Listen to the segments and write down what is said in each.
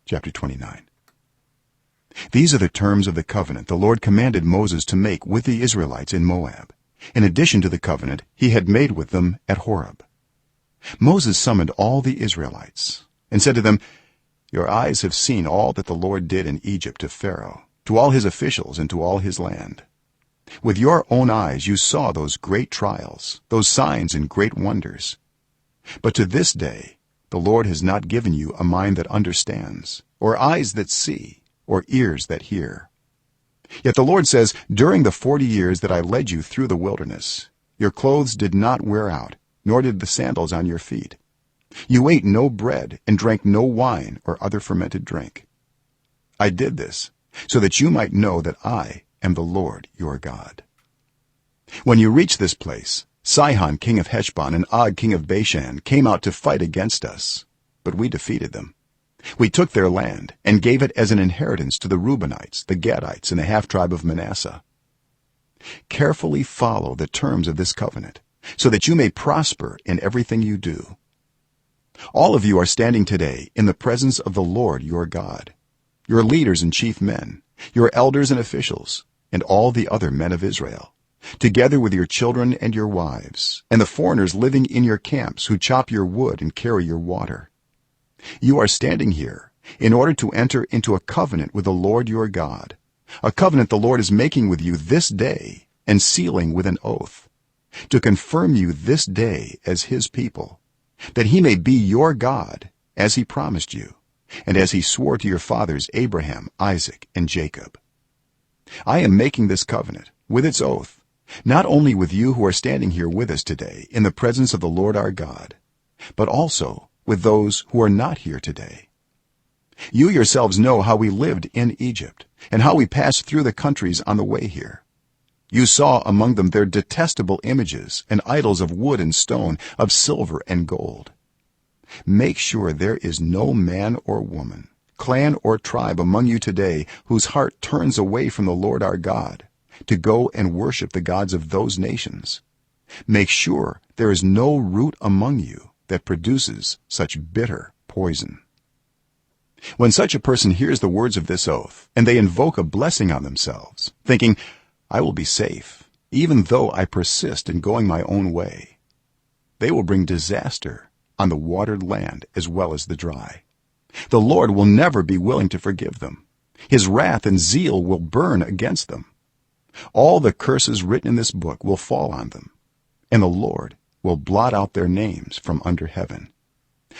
chapter 29. These are the terms of the covenant the Lord commanded Moses to make with the Israelites in Moab, in addition to the covenant he had made with them at Horeb. Moses summoned all the Israelites and said to them, "Your eyes have seen all that the Lord did in Egypt to Pharaoh, to all his officials, and to all his land. With your own eyes you saw those great trials, those signs and great wonders. But to this day the Lord has not given you a mind that understands, or eyes that see, or ears that hear. Yet the Lord says, during the 40 years that I led you through the wilderness, your clothes did not wear out, nor did the sandals on your feet. You ate no bread and drank no wine or other fermented drink. I did this so that you might know that I am the Lord your God. When you reach this place, Sihon king of Heshbon and Og king of Bashan came out to fight against us, but we defeated them. We took their land and gave it as an inheritance to the Reubenites, the Gadites, and the half tribe of Manasseh. Carefully follow the terms of this covenant, so that you may prosper in everything you do. All of you are standing today in the presence of the Lord your God, your leaders and chief men, your elders and officials, and all the other men of Israel, together with your children and your wives, and the foreigners living in your camps who chop your wood and carry your water. You are standing here in order to enter into a covenant with the Lord your God, a covenant the Lord is making with you this day and sealing with an oath, to confirm you this day as his people, that he may be your God as he promised you and as he swore to your fathers Abraham, Isaac, and Jacob. I am making this covenant with its oath not only with you who are standing here with us today in the presence of the Lord our God, but also with those who are not here today. You yourselves know how we lived in Egypt and how we passed through the countries on the way here. You saw among them their detestable images and idols of wood and stone, of silver and gold. Make sure there is no man or woman, clan or tribe among you today whose heart turns away from the Lord our God to go and worship the gods of those nations. Make sure there is no root among you that produces such bitter poison. When such a person hears the words of this oath and they invoke a blessing on themselves, thinking, I will be safe even though I persist in going my own way, they will bring disaster on the watered land as well as the dry. The Lord will never be willing to forgive them. His wrath and zeal will burn against them. All the curses written in this book will fall on them, and the Lord will blot out their names from under heaven.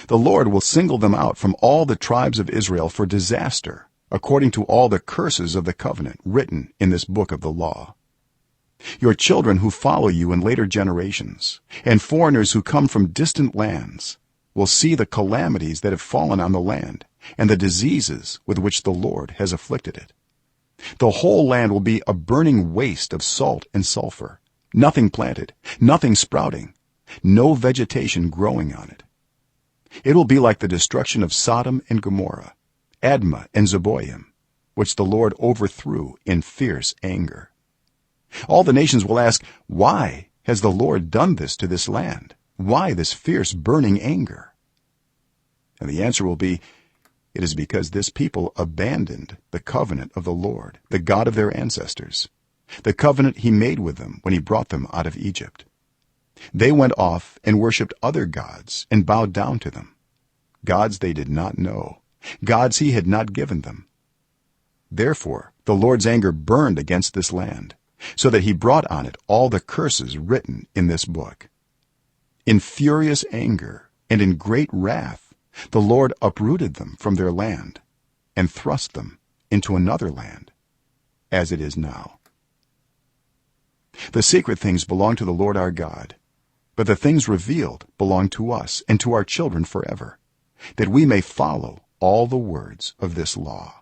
The Lord will single them out from all the tribes of Israel for disaster, according to all the curses of the covenant written in this book of the law. Your children who follow you in later generations, and foreigners who come from distant lands, will see the calamities that have fallen on the land and the diseases with which the Lord has afflicted it. The whole land will be a burning waste of salt and sulfur, nothing planted, nothing sprouting, no vegetation growing on it. It will be like the destruction of Sodom and Gomorrah, Admah and Zeboim, which the Lord overthrew in fierce anger. All the nations will ask, why has the Lord done this to this land? Why this fierce burning anger? And the answer will be, it is because this people abandoned the covenant of the Lord, the God of their ancestors, the covenant he made with them when he brought them out of Egypt. They went off and worshipped other gods and bowed down to them, gods they did not know, gods he had not given them. Therefore the Lord's anger burned against this land, so that he brought on it all the curses written in this book. In furious anger and in great wrath the Lord uprooted them from their land and thrust them into another land, as it is now. The secret things belong to the Lord our God, but the things revealed belong to us and to our children forever, that we may follow all the words of this law.